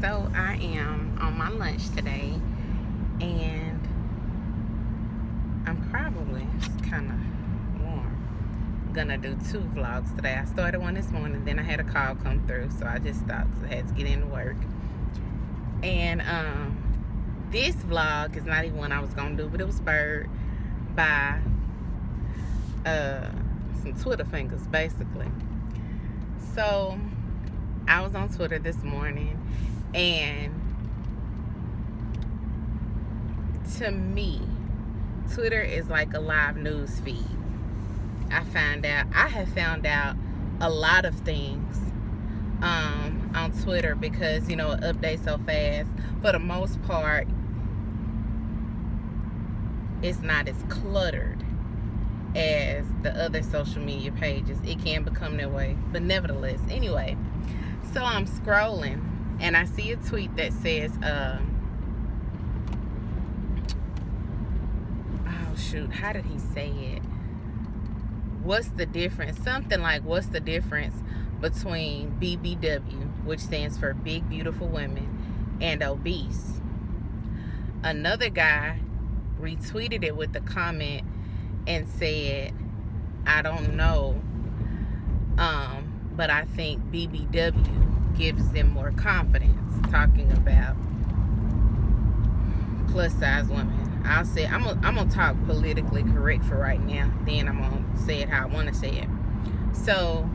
So I am on my lunch today, and I'm probably, it's kind of warm, gonna do 2 vlogs today. I started one this morning, then I had a call come through, so I just stopped because I had to get into work. And this vlog is not even one I was gonna do, but it was spurred by some Twitter fingers, basically. So I was on Twitter this morning, and to me, Twitter is like a live news feed. I have found out a lot of things on Twitter because, it updates so fast. For the most part, it's not as cluttered as the other social media pages. It can become that way, but nevertheless, anyway. So I'm scrolling, and I see a tweet that says, oh shoot, how did he say it? What's the difference? Something like, what's the difference between BBW, which stands for Big Beautiful Women, and obese? Another guy retweeted it with a comment and said, I don't know, but I think BBW gives them more confidence, talking about plus size women. I'll say, I'm gonna talk politically correct for right now, then I'm gonna say it how I want to say it. So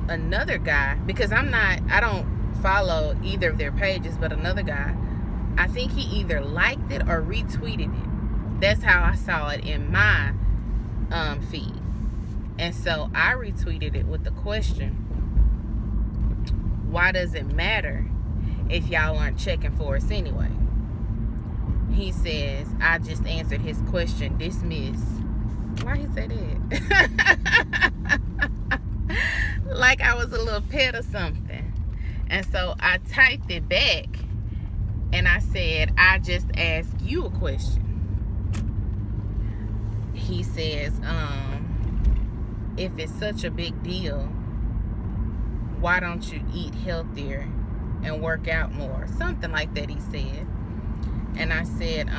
another guy, because I don't follow either of their pages, but another guy, I think he either liked it or retweeted it. That's how I saw it in my feed. And so I retweeted it with the question, why does it matter if y'all aren't checking for us anyway? He says, I just answered his question, dismiss. Why he say that? Like I was a little pet or something. And so I typed it back, and I said, I just asked you a question. He says, if it's such a big deal, why don't you eat healthier and work out more? Something like that, he said. And I said,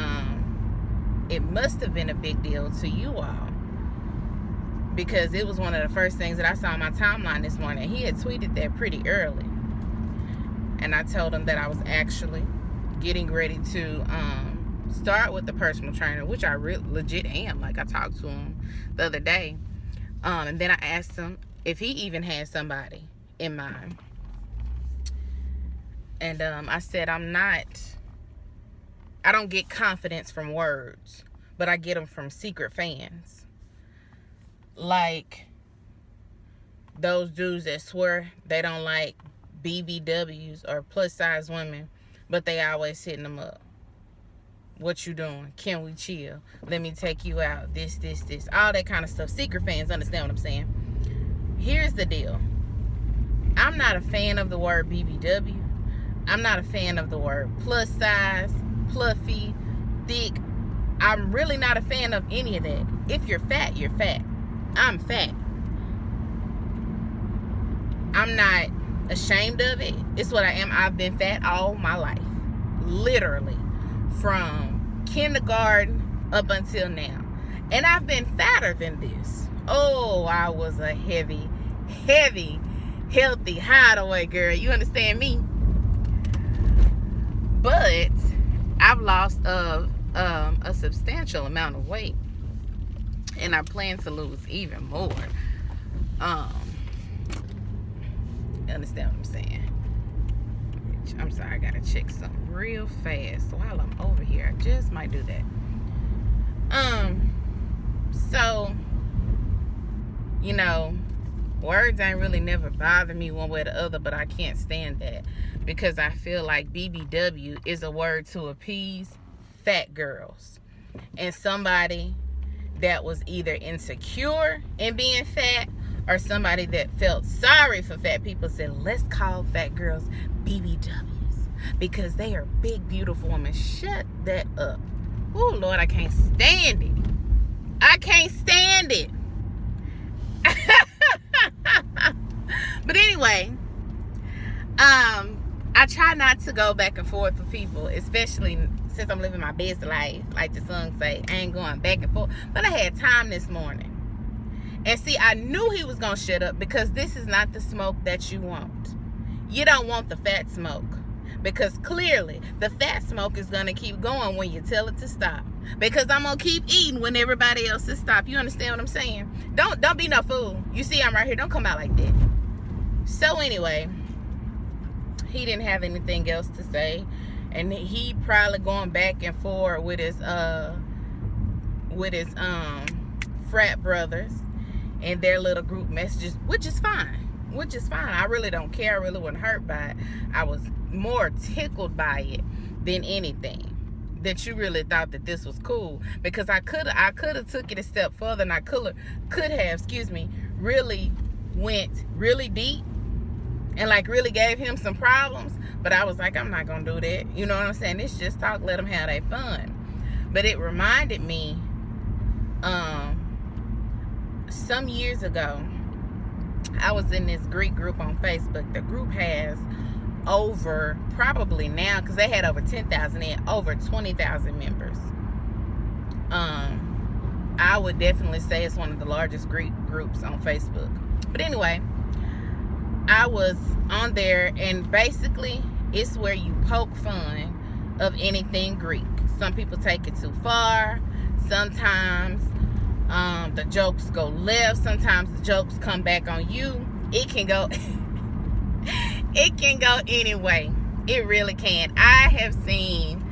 it must have been a big deal to you all, because it was one of the first things that I saw on my timeline this morning. He had tweeted that pretty early. And I told him that I was actually getting ready to start with the personal trainer, which I legit am. Like, I talked to him the other day. And then I asked him if he even had somebody in mind. And I said, I don't get confidence from words, but I get them from secret fans. Like those dudes that swear they don't like BBWs or plus size women, but they always hitting them up. What you doing? Can we chill? Let me take you out. This. All that kind of stuff. Secret fans understand what I'm saying. Here's the deal. I'm not a fan of the word BBW. I'm not a fan of the word plus size, fluffy, thick. I'm really not a fan of any of that. If you're fat, you're fat. I'm fat. I'm not ashamed of it. It's what I am. I've been fat all my life. Literally. From kindergarten up until now. And I've been fatter than this. Oh, I was a heavy, healthy hideaway girl. You understand me? But I've lost a substantial amount of weight, and I plan to lose even more. Understand what I'm saying? I'm sorry, I gotta check something real fast while I'm over here. I just might do that. So, words ain't really never bothered me one way or the other, but I can't stand that, because I feel like BBW is a word to appease fat girls. And somebody that was either insecure in being fat, or somebody that felt sorry for fat people said, let's call fat girls BBWs because they are big, beautiful women. Shut that up. Oh, Lord, I can't stand it. I can't stand it. But anyway, I I try not to go back and forth with people, especially since I'm living my best life. Like the song say, I ain't going back and forth. But I had time this morning. And see, I knew he was going to shut up because this is not the smoke that you want. You don't want the fat smoke. Because clearly, the fat smoke is going to keep going when you tell it to stop. Because I'm going to keep eating when everybody else is stopped. You understand what I'm saying? Don't be no fool. You see I'm right here. Don't come out like that. So anyway, he didn't have anything else to say. And he probably going back and forth with his frat brothers and their little group messages, which is fine. I really don't care. I really wasn't hurt by it. I was more tickled by it than anything. That you really thought that this was cool, because I could have took it a step further, and I could have really went really deep and like really gave him some problems. But I was like, I'm not gonna do that. You know what I'm saying? It's just talk. Let them have their fun. But it reminded me, some years ago, I was in this Greek group on Facebook. The group has over, probably now, because they had over 10,000 and over 20,000 members. I would definitely say it's one of the largest Greek groups on Facebook. But anyway, I was on there, and basically it's where you poke fun of anything Greek. Some people take it too far. Sometimes the jokes go left. Sometimes the jokes come back on you. It can go it can go anyway. It really can. I have seen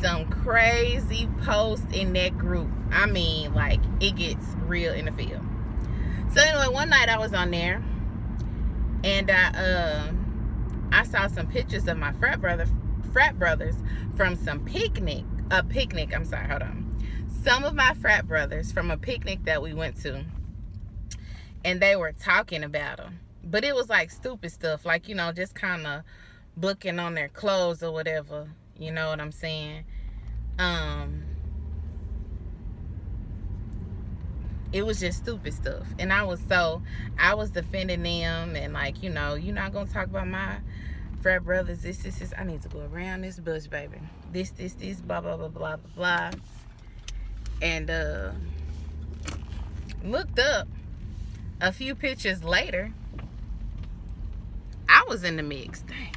some crazy posts in that group. I mean, like, it gets real in the field. So anyway, one night I was on there, and I saw some pictures of my frat brothers from some picnic. Some of my frat brothers from a picnic that we went to, and they were talking about them. But it was like stupid stuff, like, you know, just kind of booking on their clothes or whatever. You know what I'm saying? It was just stupid stuff. And I was defending them, and like, you know, you're not gonna talk about my frat brothers. This. I need to go around this bush, baby. This, blah, blah, blah, blah, blah, blah. And looked up a few pictures later. I was in the mix. Dang.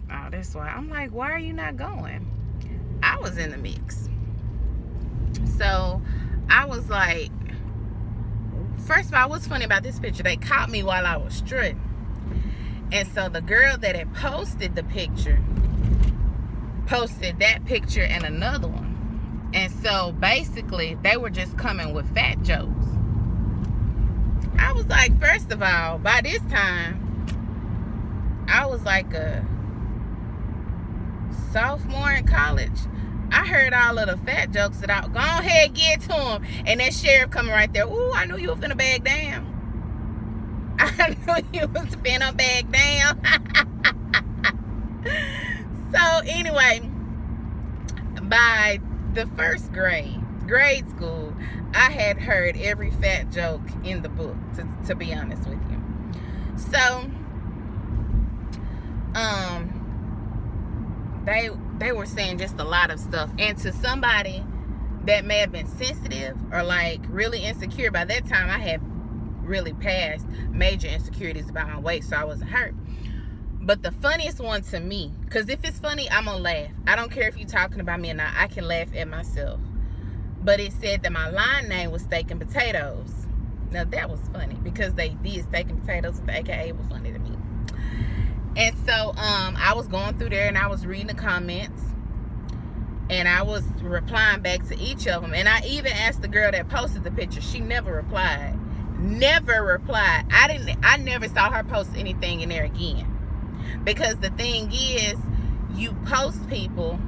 Oh, that's why. I'm like, why are you not going? I was in the mix. So I was like, first of all, what's funny about this picture, they caught me while I was strutting. And so the girl that had posted the picture posted that picture and another one. And so basically they were just coming with fat jokes. I was like, first of all, by this time I was like a sophomore in college. I heard all of the fat jokes that I go ahead, get to them. And that sheriff coming right there. Ooh, I knew you was finna bag down. I knew you was finna bag down. So anyway, by the first grade school, I had heard every fat joke in the book, to be honest with you. So they were saying just a lot of stuff. And to somebody that may have been sensitive or like really insecure, by that time I had really passed major insecurities about my weight, so I wasn't hurt. But the funniest one to me, because if it's funny, I'm gonna laugh. I don't care if you're talking about me or not. I can laugh at myself. But it said that my line name was Steak and Potatoes. Now that was funny, because they did Steak and Potatoes with the AKA. Was funny to me. And so I was going through there, and I was reading the comments, and I was replying back to each of them. And I even asked the girl that posted the picture. She never replied. I never saw her post anything in there again. Because the thing is, you post people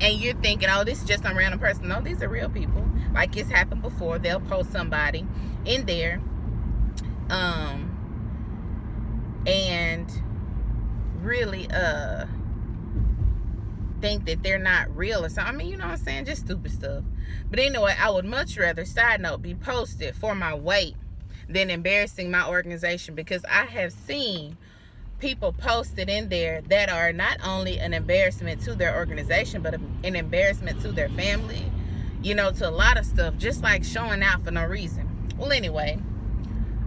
and you're thinking, oh, this is just some random person. No, these are real people. Like, it's happened before. They'll post somebody in there and really think that they're not real or something. I mean, you know what I'm saying? Just stupid stuff. But anyway, I would much rather, side note, be posted for my weight than embarrassing my organization, because I have seen people posted in there that are not only an embarrassment to their organization, but an embarrassment to their family, you know, to a lot of stuff, just like showing out for no reason. Well, anyway,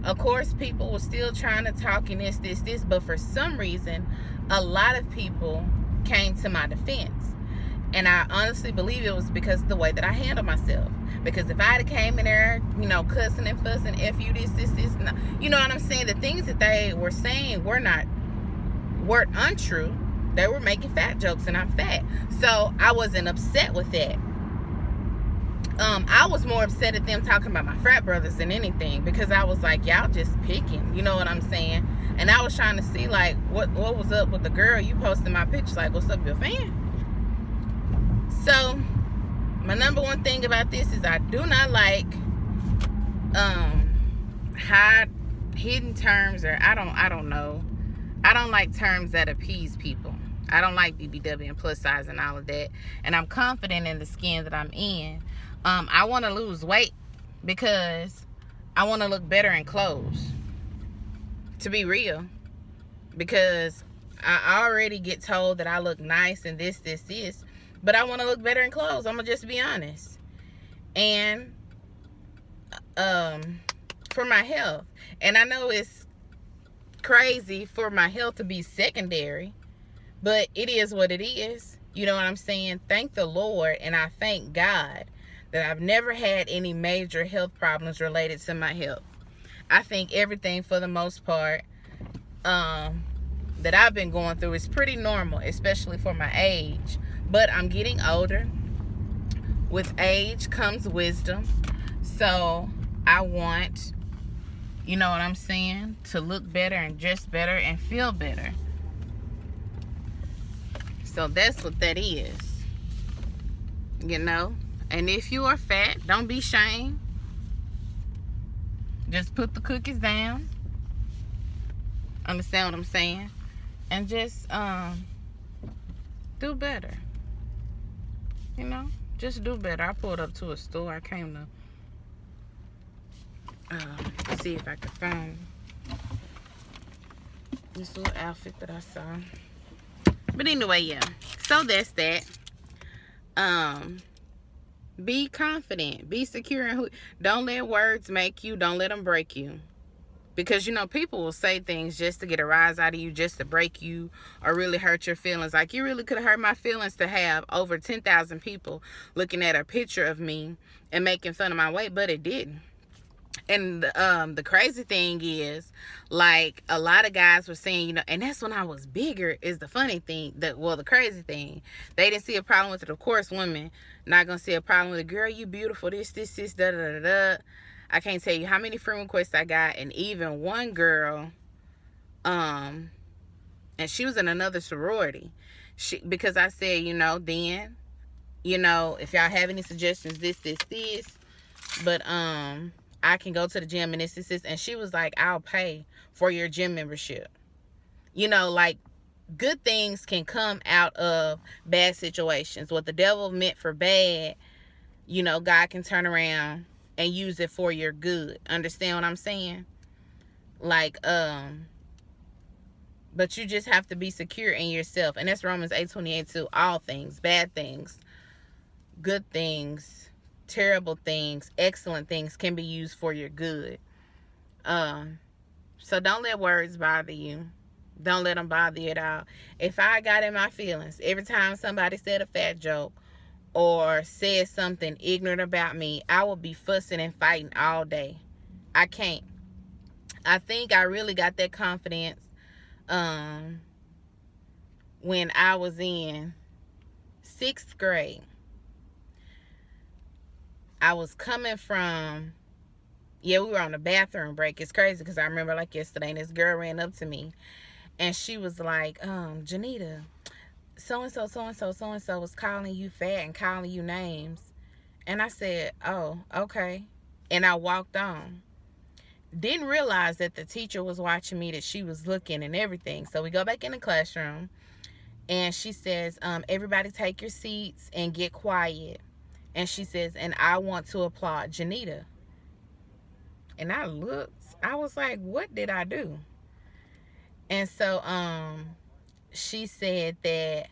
of course, people were still trying to talk and this, but for some reason, a lot of people came to my defense. And I honestly believe it was because of the way that I handle myself. Because if I had came in there, you know, cussing and fussing, F you, this, you know what I'm saying? The things that they were saying weren't untrue. They were making fat jokes, and I'm fat. So I wasn't upset with that. I was more upset at them talking about my frat brothers than anything, because I was like, y'all just picking, you know what I'm saying? And I was trying to see, like, what was up with the girl you posted my pictures, like, what's up, your fan? So my number one thing about this is I do not like hidden terms, or I don't know. I don't like terms that appease people. I don't like BBW and plus size and all of that. And I'm confident in the skin that I'm in. I want to lose weight because I want to look better in clothes. To be real. Because I already get told that I look nice and this. But I want to look better in clothes. I'm going to just be honest. And for my health. And I know it's crazy for my health to be secondary, but it is what it is. You know what I'm saying? Thank the Lord, and I thank God that I've never had any major health problems related to my health. I think everything, for the most part, that I've been going through is pretty normal, especially for my age. But I'm getting older. With age comes wisdom. So I want, you know what I'm saying, to look better and dress better and feel better. So that's what that is. You know? And if you are fat, don't be ashamed. Just put the cookies down. Understand what I'm saying? And just do better. You know? Just do better. I pulled up to a store. I came to see if I could find this little outfit that I saw. But anyway, yeah. So that's that. Be confident. Be secure in who. Don't let words make you. Don't let them break you. Because, you know, people will say things just to get a rise out of you, just to break you or really hurt your feelings. Like, you really could have hurt my feelings to have over 10,000 people looking at a picture of me and making fun of my weight, but it didn't. And the crazy thing is, like, a lot of guys were saying, you know, and that's when I was bigger, is the funny thing. The crazy thing. They didn't see a problem with it. Of course, women not going to see a problem with it. Girl, you beautiful, this, da-da-da-da. I can't tell you how many friend requests I got. And even one girl, and she was in another sorority. Because I said, you know, then, you know, if y'all have any suggestions, this. But, I can go to the gym and this. And she was like, I'll pay for your gym membership. You know, like, good things can come out of bad situations. What the devil meant for bad, you know, God can turn around and use it for your good. Understand what I'm saying? Like, but you just have to be secure in yourself. And that's Romans 8:28 too. All things, bad things, good things, terrible things, excellent things can be used for your good. So don't let words bother you. Don't let them bother you at all. If I got in my feelings every time somebody said a fat joke or said something ignorant about me, I will be fussing and fighting all day. I can't. I think I really got that confidence when I was in 6th grade. I was coming from, we were on a bathroom break. It's crazy because I remember like yesterday, and this girl ran up to me and she was like, Janita, so-and-so was calling you fat and calling you names. And I said, oh, okay. And I walked on. Didn't realize that the teacher was watching me, that she was looking and everything. So we go back in the classroom and she says, everybody take your seats and get quiet. And she says, and I want to applaud Janita. And I looked, I was like, what did I do? And so she said that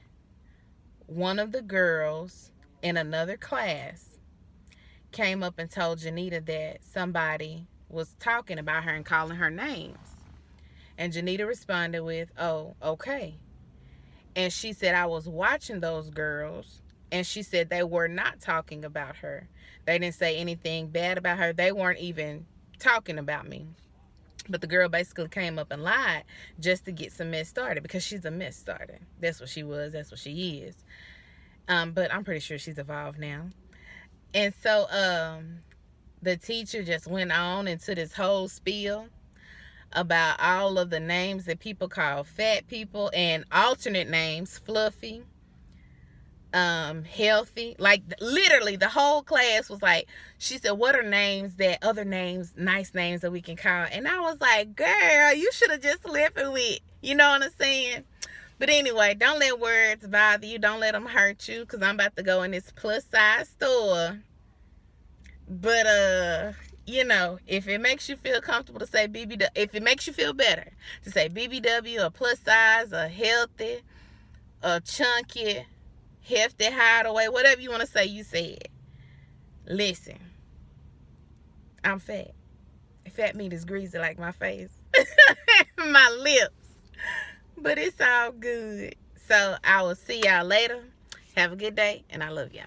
one of the girls in another class came up and told Janita that somebody was talking about her and calling her names. And Janita responded with, "Oh, okay." And she said, "I was watching those girls." And she said they were not talking about her. They didn't say anything bad about her. They weren't even talking about me. But the girl basically came up and lied just to get some mess started, because she's a mess starter. That's what she was. That's what she is. But I'm pretty sure she's evolved now. And so the teacher just went on into this whole spiel about all of the names that people call fat people, and alternate names: fluffy, healthy. Like literally the whole class was like, she said, "What are names, that other names, nice names that we can call?" And I was like, girl, you should have just left it with, you know what I'm saying? But anyway, don't let words bother you. Don't let them hurt you, because I'm about to go in this plus size store. But you know, if it makes you feel comfortable to say BBW, if it makes you feel better to say BBW, or plus size, or healthy, or chunky, hefty, hideaway, whatever you want to say, you say it. Listen, I'm fat. Fat meat is greasy like my face, my lips, but it's all good. So I will see y'all later. Have a good day, and I love y'all.